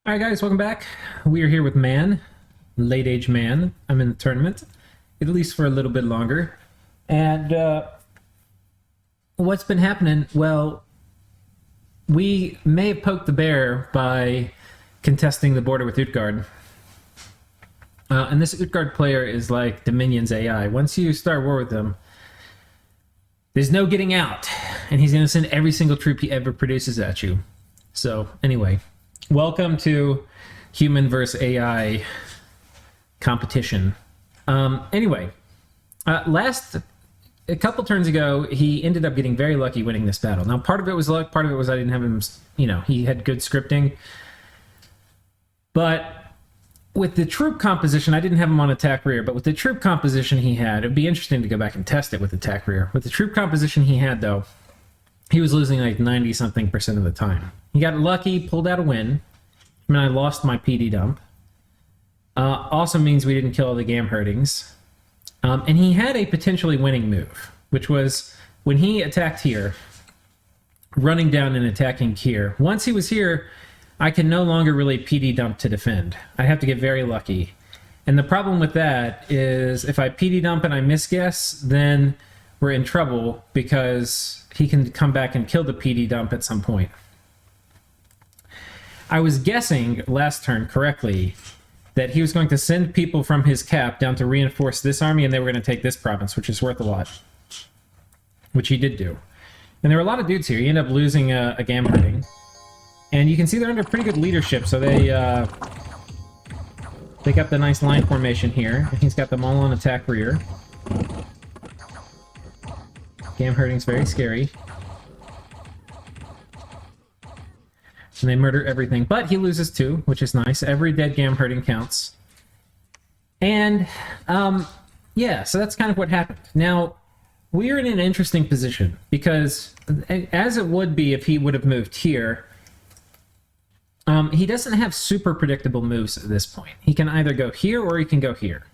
Alright guys, welcome back. We are here with Man, Late Age Man. I'm in the tournament, at least for a little bit longer. And what's been happening? Well, we may have poked the bear by contesting the border with Utgard. And this Utgard player is like Dominion's AI. Once you start war with him, there's no getting out. And he's going to send every single troop he ever produces at you. So, anyway. Welcome to human versus AI competition. Anyway, a couple turns ago, he ended up getting very lucky winning this battle. Now, part of it was luck, part of it was I didn't have him, he had good scripting. But with the troop composition, I didn't have him on attack rear, but with the troop composition he had, it'd be interesting to go back and test it with attack rear. With the troop composition he had, though, he was losing like 90-something% of the time. He got lucky, pulled out a win. I mean, I lost my PD dump. Also means we didn't kill all the Gam herdings. And he had a potentially winning move, which was when he attacked here, running down and attacking here. Once he was here, I can no longer really PD dump to defend. I have to get very lucky. And the problem with that is if I PD dump and I misguess, then we're in trouble because he can come back and kill the PD dump at some point. I was guessing last turn correctly that he was going to send people from his cap down to reinforce this army and they were going to take this province, which is worth a lot. Which he did do. And there were a lot of dudes here. He ended up losing a Gam herding. And you can see they're under pretty good leadership, so they got the nice line formation here. And he's got them all on attack rear. Gam herding's very scary. And they murder everything, but he loses two, which is nice. Every dead Gam herding counts. And, yeah, so that's kind of what happened. Now, we're in an interesting position, because as it would be if he would have moved here, he doesn't have super predictable moves at this point. He can either go here or he can go here.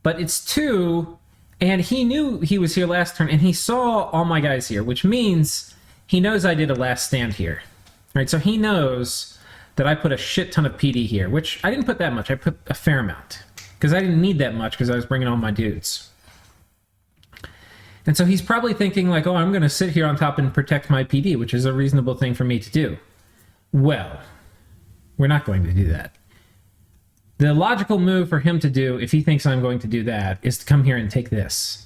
But it's two, and he knew he was here last turn, and he saw all my guys here, which means he knows I did a last stand here. Right, so he knows that I put a shit ton of PD here, which I didn't put that much. I put a fair amount, because I didn't need that much because I was bringing all my dudes. And so he's probably thinking like, oh, I'm going to sit here on top and protect my PD, which is a reasonable thing for me to do. Well, we're not going to do that. The logical move for him to do, if he thinks I'm going to do that, is to come here and take this.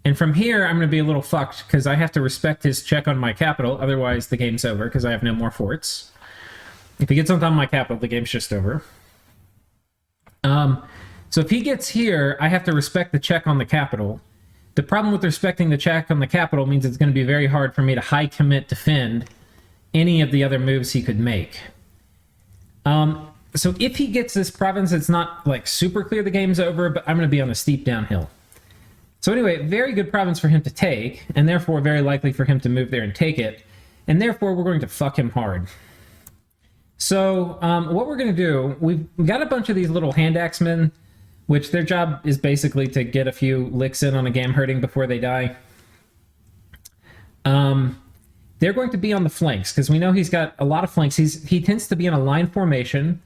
And from here, I'm going to be a little fucked because I have to respect his check on my capital. Otherwise, the game's over because I have no more forts. If he gets on top of my capital, the game's just over. So if he gets here, I have to respect the check on the capital. The problem with respecting the check on the capital means it's going to be very hard for me to high commit defend any of the other moves he could make. So if he gets this province, it's not like super clear the game's over, but I'm going to be on a steep downhill. So anyway, very good province for him to take, and therefore very likely for him to move there and take it, and therefore we're going to fuck him hard. So what we're going to do, we've got a bunch of these little hand axemen, which their job is basically to get a few licks in on a Gam herding before they die. They're going to be on the flanks, because we know he's got a lot of flanks. He tends to be in a line formation,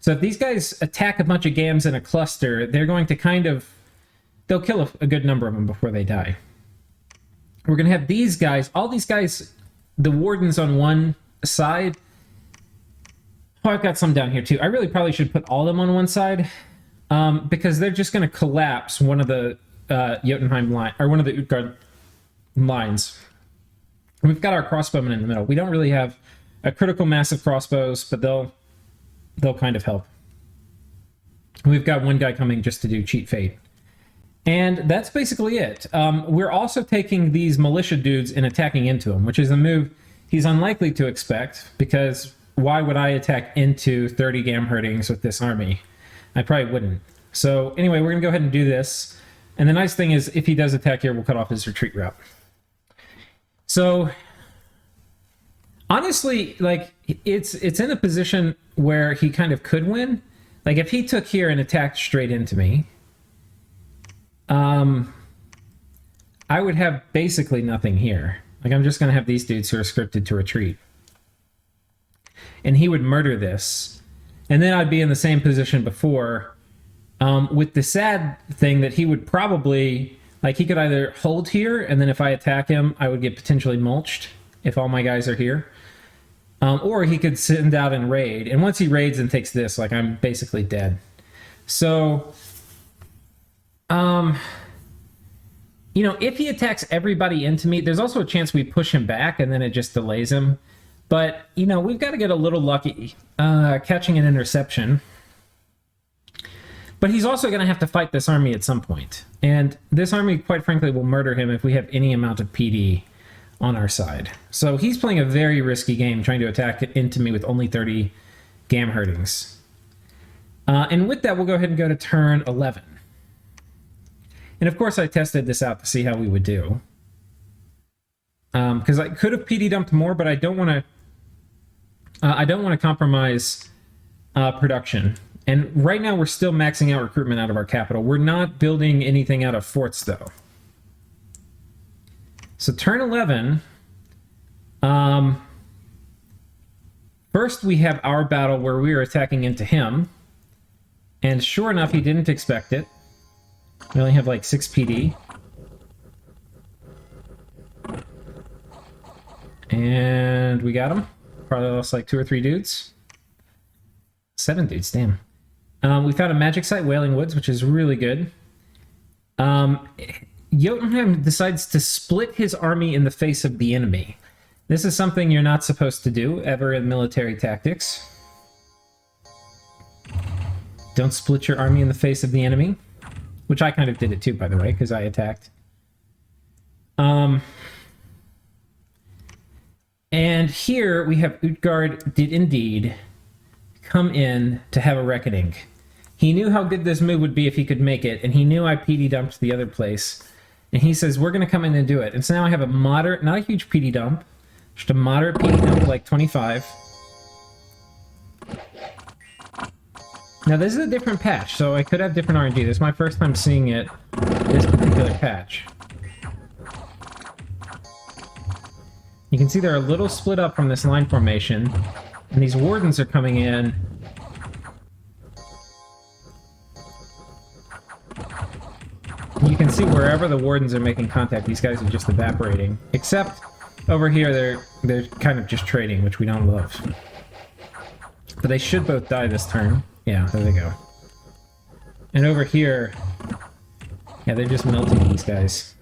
so if these guys attack a bunch of Gams in a cluster, they're going to kind of they'll kill a good number of them before they die. We're going to have these guys, all these guys, the wardens on one side. Oh, I've got some down here too. I really probably should put all of them on one side because they're just going to collapse one of the Jotunheim line, or one of the Utgard lines. And we've got our crossbowmen in the middle. We don't really have a critical mass of crossbows, but they'll kind of help. We've got one guy coming just to do cheat fate. And that's basically it. We're also taking these militia dudes and attacking into them, which is a move he's unlikely to expect, because why would I attack into 30 Gam herdings with this army? I probably wouldn't. So anyway, we're going to go ahead and do this. And the nice thing is, if he does attack here, we'll cut off his retreat route. So honestly, like, it's in a position where he kind of could win. Like, if he took here and attacked straight into me, I would have basically nothing here. Like, I'm just going to have these dudes who are scripted to retreat. And he would murder this. And then I'd be in the same position before, with the sad thing that he would probably, like, he could either hold here, and then if I attack him, I would get potentially mulched if all my guys are here. Or he could send out and raid. And once he raids and takes this, like, I'm basically dead. So, you know, if he attacks everybody into me, there's also a chance we push him back and then it just delays him. But, you know, we've got to get a little lucky catching an interception. But he's also going to have to fight this army at some point. And this army, quite frankly, will murder him if we have any amount of PD on our side. So he's playing a very risky game trying to attack into me with only 30 Gam Herdings. And with that, we'll go ahead and go to turn 11. And of course, I tested this out to see how we would do. Because I could have PD dumped more, but I don't want to compromise production. And right now, we're still maxing out recruitment out of our capital. We're not building anything out of forts, though. So turn 11. First, we have our battle where we are attacking into him. And sure enough, he didn't expect it. We only have like 6 PD. And we got him. Probably lost like 2 or 3 dudes. 7 dudes, damn. We found a magic site, Wailing Woods, which is really good. Jotunheim decides to split his army in the face of the enemy. This is something you're not supposed to do ever in military tactics. Don't split your army in the face of the enemy. Which I kind of did it too, by the way, because I attacked. And here we have Utgard did indeed come in to have a reckoning. He knew how good this move would be if he could make it, and he knew I PD dumped the other place. And he says, we're going to come in and do it. And so now I have a moderate, not a huge PD dump, just a moderate PD dump, like 25. Now, this is a different patch, so I could have different RNG. This is my first time seeing it, this particular patch. You can see they're a little split up from this line formation, and these wardens are coming in. You can see wherever the wardens are making contact, these guys are just evaporating. Except over here, they're kind of just trading, which we don't love. But they should both die this turn. Yeah, there they go. And over here, yeah, they're just melting these guys.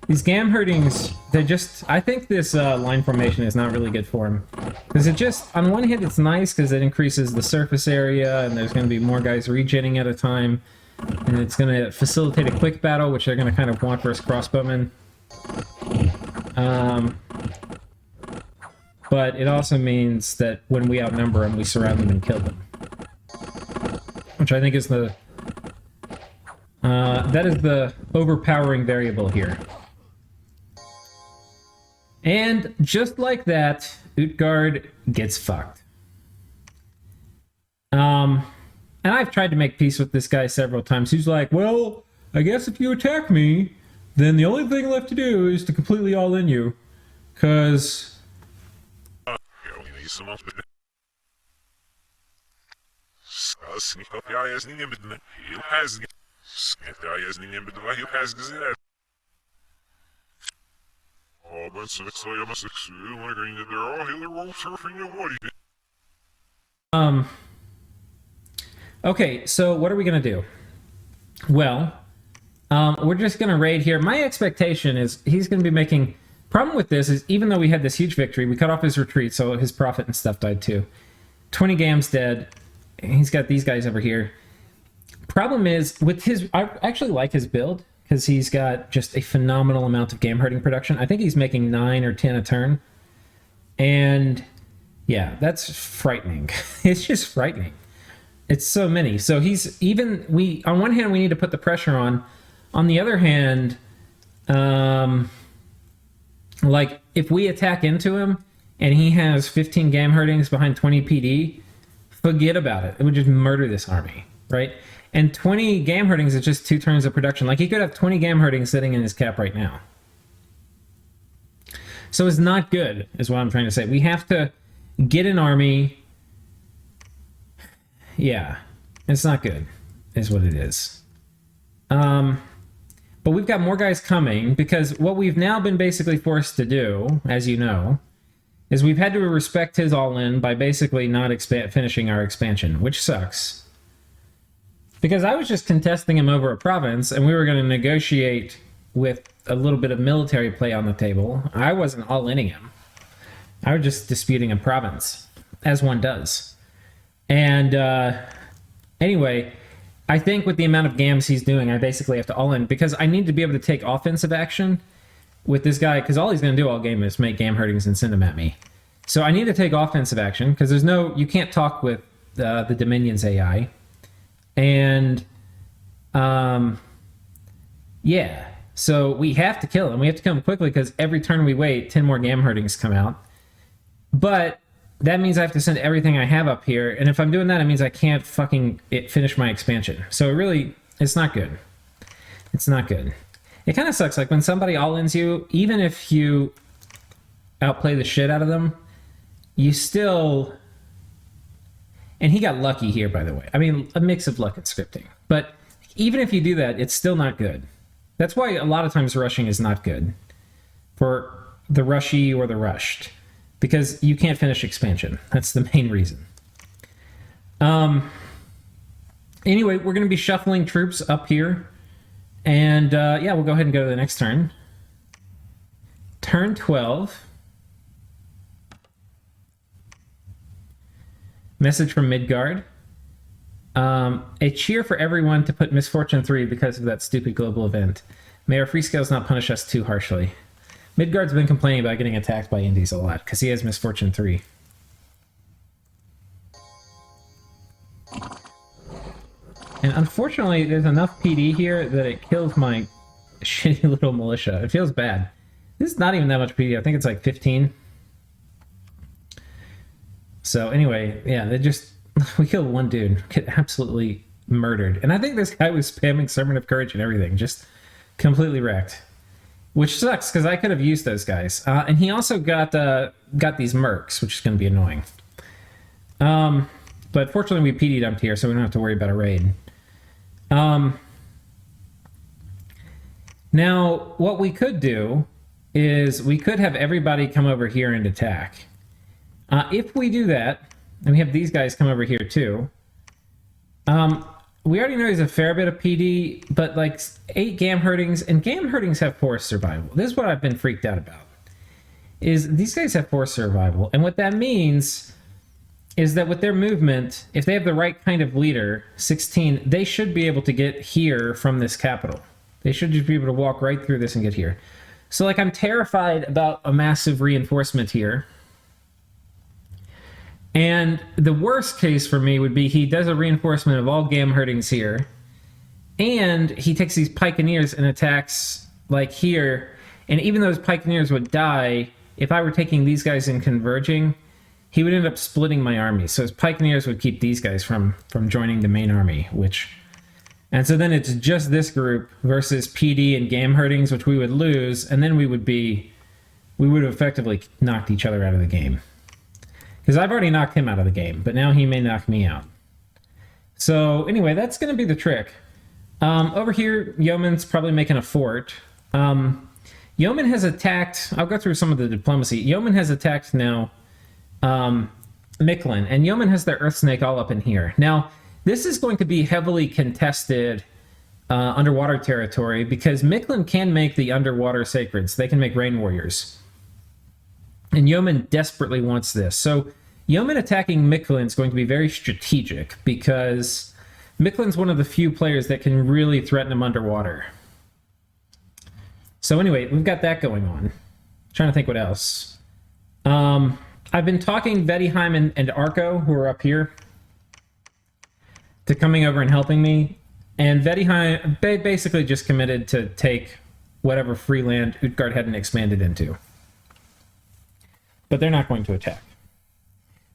These Gam Herdings, they're just... I think this line formation is not really good for them. Because it just... On one hand, it's nice because it increases the surface area, and there's going to be more guys regenning at a time. And it's going to facilitate a quick battle, which they're going to kind of want versus crossbowmen. But it also means that when we outnumber them, we surround them and kill them. Which I think is the... that is the overpowering variable here. And just like that, Utgard gets fucked. And I've tried to make peace with this guy several times. He's like, well, I guess if you attack me, then the only thing left to do is to completely all-in you. Because... Okay, so what are we going to do? Well, we're just going to raid here. My expectation is he's going to be making... Problem with this is, even though we had this huge victory, we cut off his retreat, so his profit and stuff died too. 20 Gams dead. He's got these guys over here. Problem is, with his... I actually like his build, because he's got just a phenomenal amount of Gam herding production. I think he's making 9 or 10 a turn. And, yeah, that's frightening. It's just frightening. It's so many. So he's even... on one hand, we need to put the pressure on. On the other hand... like, if we attack into him, and he has 15 Gam herdings behind 20 PD, forget about it. It would just murder this army, right? And 20 Gam herdings is just 2 turns of production. Like, he could have 20 Gam herdings sitting in his cap right now. So it's not good, is what I'm trying to say. We have to get an army Yeah, it's not good, is what it is. But we've got more guys coming, because what we've now been basically forced to do, as you know, is we've had to respect his all-in by basically not finishing our expansion, which sucks. Because I was just contesting him over a province, and we were going to negotiate with a little bit of military play on the table. I wasn't all-inning him. I was just disputing a province, as one does. And anyway, I think with the amount of gams he's doing, I basically have to all-in, because I need to be able to take offensive action with this guy, because all he's going to do all game is make gam herdings and send them at me. So I need to take offensive action, because you can't talk with the Dominion's AI. And, yeah. So we have to kill him. We have to kill him quickly, because every turn we wait, 10 more gam herdings come out. But that means I have to send everything I have up here. And if I'm doing that, it means I can't finish my expansion. So it's not good. It's not good. It kind of sucks. Like when somebody all-ins you, even if you outplay the shit out of them, you still... And he got lucky here, by the way. I mean, a mix of luck and scripting. But even if you do that, it's still not good. That's why a lot of times rushing is not good for the rushy or the rushed, because you can't finish expansion. That's the main reason. Anyway, we're going to be shuffling troops up here. And yeah, we'll go ahead and go to the next turn. Turn 12. Message from Midgard. A cheer for everyone to put Misfortune 3 because of that stupid global event. May our free scales not punish us too harshly. Midgard's been complaining about getting attacked by indies a lot, because he has Misfortune 3. And unfortunately, there's enough PD here that it kills my shitty little militia. It feels bad. This is not even that much PD. I think it's like 15. So anyway, yeah, we killed one dude, get absolutely murdered. And I think this guy was spamming Sermon of Courage and everything, just completely wrecked. Which sucks, because I could have used those guys. And he also got these mercs, which is going to be annoying. But fortunately we PD dumped here, so we don't have to worry about a raid. Now, what we could do is we could have everybody come over here and attack. If we do that, and we have these guys come over here too, we already know he's a fair bit of PD, but like 8 gam herdings, and gam herdings have forced survival. This is what I've been freaked out about, is these guys have forced survival. And what that means is that with their movement, if they have the right kind of leader, 16, they should be able to get here from this capital. They should just be able to walk right through this and get here. So like I'm terrified about a massive reinforcement here. And the worst case for me would be he does a reinforcement of all gam herdings here, and he takes these pikeneers and attacks like here, and even those pikeneers would die, if I were taking these guys and converging, he would end up splitting my army. So his pikeneers would keep these guys from joining the main army, and so then it's just this group versus PD and gam herdings, which we would lose, and then we would have effectively knocked each other out of the game. Because I've already knocked him out of the game, but now he may knock me out. So anyway, that's going to be the trick. Over here, Yeoman's probably making a fort. Yeoman has attacked... I'll go through some of the diplomacy. Yeoman has attacked now Micklin, and Yeoman has their Earth Snake all up in here. Now, this is going to be heavily contested underwater territory, because Micklin can make the underwater sacreds. They can make rain warriors. And Yeoman desperately wants this. So Yeoman attacking Micklin is going to be very strategic, because Micklin's one of the few players that can really threaten him underwater. So anyway, we've got that going on. Trying to think what else. I've been talking Vedheim and Arco, who are up here, to coming over and helping me. And Vedheim basically just committed to take whatever free land Utgard hadn't expanded into. But they're not going to attack.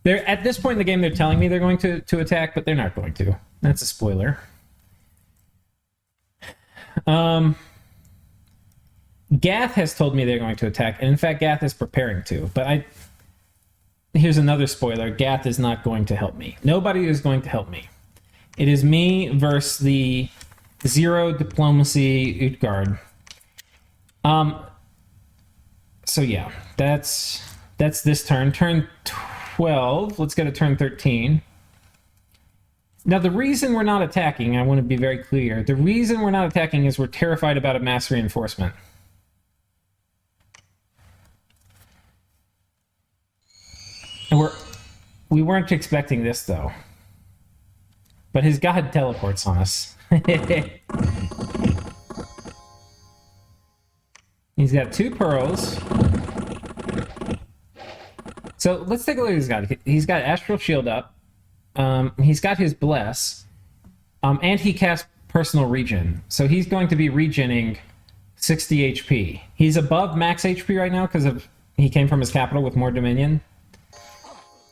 They're at this point in the game, they're telling me they're going to attack, but they're not going to. That's a spoiler. Gath has told me they're going to attack, and in fact, Gath is preparing to. But here's another spoiler. Gath is not going to help me. Nobody is going to help me. It is me versus the 0 diplomacy Utgard. So yeah, that's this turn. Turn 12. Let's go to turn 13. Now, the reason we're not attacking, I want to be very clear, the reason we're not attacking is we're terrified about a mass reinforcement. And we weren't expecting this, though. But his god teleports on us. He's got 2 pearls. So let's take a look at his god. He's got Astral Shield up. He's got his Bless. And he casts Personal Regen. So he's going to be regening 60 HP. He's above max HP right now because he came from his capital with more Dominion.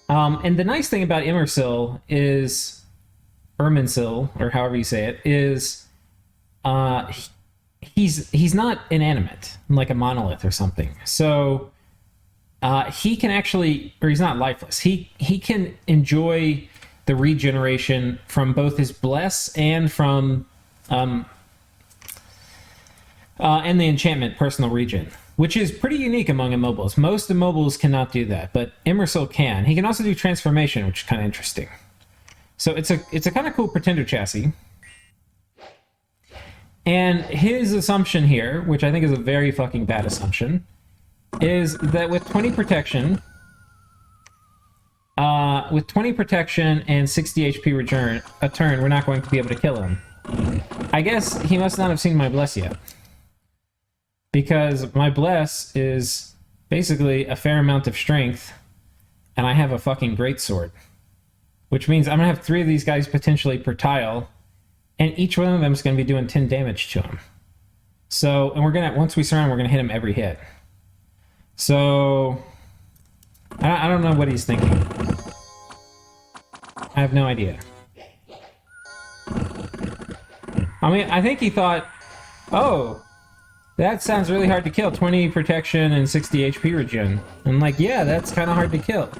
And the nice thing about Immersil is... Irminsil, or however you say it, is... he's not inanimate, like a monolith or something. So he can actually, or he's not lifeless. He can enjoy the regeneration from both his Bless and from and the enchantment Personal Regen, which is pretty unique among immobiles. Most immobiles cannot do that, but Immersil can. He can also do transformation, which is kind of interesting. So it's a kind of cool Pretender chassis. And his assumption here, which I think is a very fucking bad assumption, is that with 20 protection, and 60 HP return a turn, we're not going to be able to kill him. I guess he must not have seen my Bless yet. Because my Bless is basically a fair amount of strength, and I have a fucking greatsword. Which means I'm going to have 3 of these guys potentially per tile, and each one of them is going to be doing 10 damage to him. So, and we're going to, once we surround, we're going to hit him every hit. So, I don't know what he's thinking. I have no idea. I mean, I think he thought, oh, that sounds really hard to kill. 20 protection and 60 HP regen. I'm like, yeah, that's kind of hard to kill.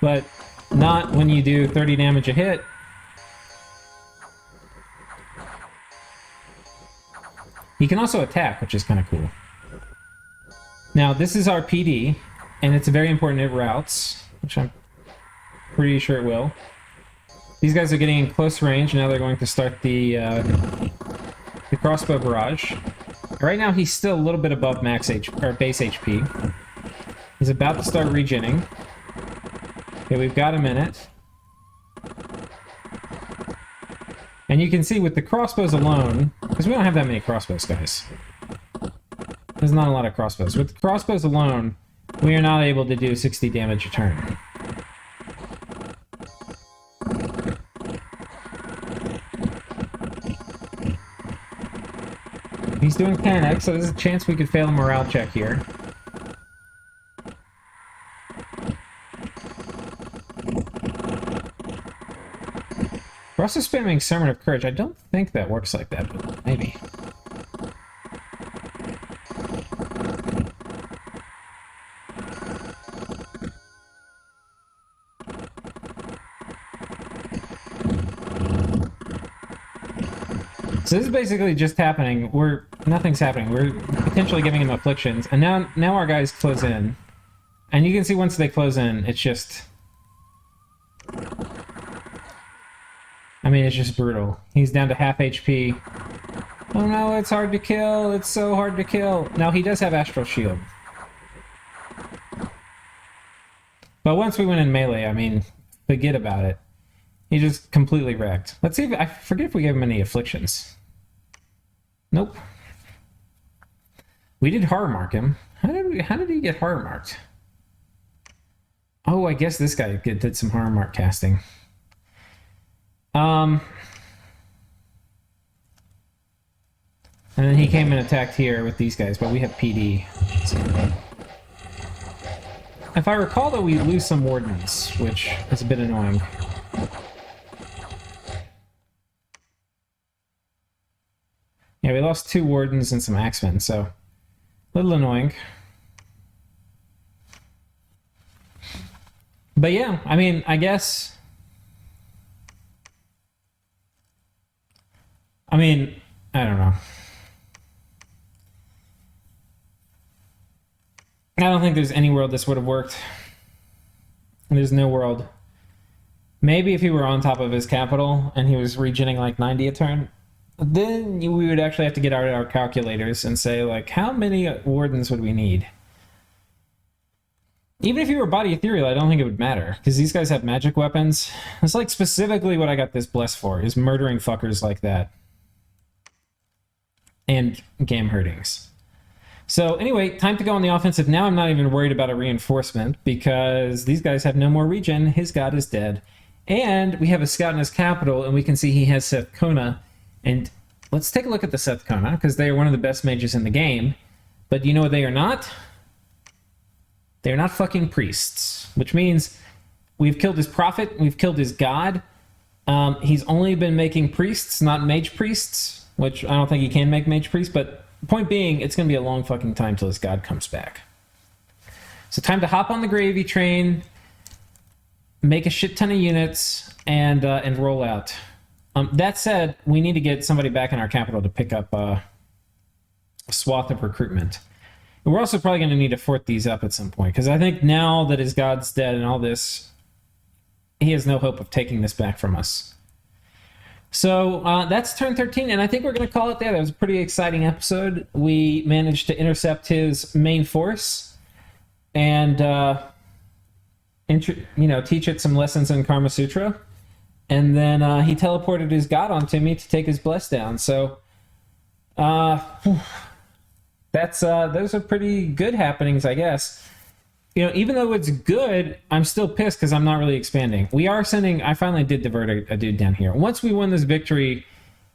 But not when you do 30 damage a hit. He can also attack, which is kind of cool. Now, this is our PD, and it's very important it routes, which I'm pretty sure it will. These guys are getting in close range, now they're going to start the Crossbow Barrage. Right now, he's still a little bit above max HP, or base HP. He's about to start regenning. Okay, we've got a minute. And you can see with the crossbows alone, because we don't have that many crossbows, guys. There's not a lot of crossbows. With the crossbows alone, we are not able to do 60 damage a turn. He's doing 10x, so there's a chance we could fail a morale check here. We're also spamming Sermon of Courage. I don't think that works like that, but maybe. So this is basically just happening. Nothing's happening. We're potentially giving him afflictions, and now our guys close in. And you can see once they close in, it's just... I mean, it's just brutal. He's down to half HP. Oh no, it's hard to kill. It's so hard to kill. Now, he does have Astral Shield. But once we went in melee, I mean, forget about it. He just completely wrecked. Let's see if... I forget if we gave him any afflictions. Nope. We did horror mark him. How did he get horror marked? Oh, I guess this guy did some horror mark casting. And then he came and attacked here with these guys, but we have PD. So. If I recall, though, we lose some wardens, which is a bit annoying. Yeah, we lost 2 wardens and some axemen, so a little annoying. But yeah, I mean, I guess... I mean, I don't know. I don't think there's any world this would have worked. There's no world. Maybe if he were on top of his capital and he was regening like 90 a turn, then we would actually have to get out our calculators and say, like, how many wardens would we need? Even if you were body ethereal, I don't think it would matter, because these guys have magic weapons. It's like specifically what I got this bless for, is murdering fuckers like that. And game hurtings. So anyway, time to go on the offensive. Now I'm not even worried about a reinforcement, because these guys have no more regen. His god is dead. And we have a scout in his capital, and we can see he has Seth Kona. And let's take a look at the Seth Kona, because they are one of the best mages in the game. But you know what they are not? They're not fucking priests, which means we've killed his prophet, we've killed his god. He's only been making priests, not mage priests, which I don't think he can make mage priests, but point being, it's going to be a long fucking time till his god comes back. So time to hop on the gravy train, make a shit ton of units, and roll out. That said, we need to get somebody back in our capital to pick up a swath of recruitment. We're also probably going to need to fort these up at some point, because I think now that his god's dead and all this, he has no hope of taking this back from us. So that's turn 13, and I think we're going to call it there. That was a pretty exciting episode. We managed to intercept his main force and teach it some lessons in Karma Sutra. And then he teleported his god onto me to take his bless down. So those are pretty good happenings, I guess. You know, even though it's good, I'm still pissed because I'm not really expanding. We are sending... I finally did divert a dude down here. Once we win this victory,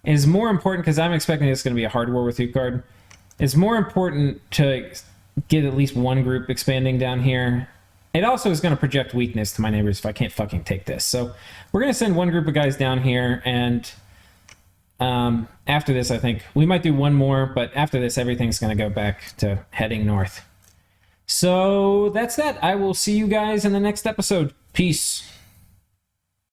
it's more important, because I'm expecting it's going to be a hard war with you card. It's more important to get at least one group expanding down here. It also is going to project weakness to my neighbors if I can't fucking take this. So we're going to send one group of guys down here, and after this, I think we might do one more, but after this, everything's going to go back to heading north. So that's that. I will see you guys in the next episode. Peace.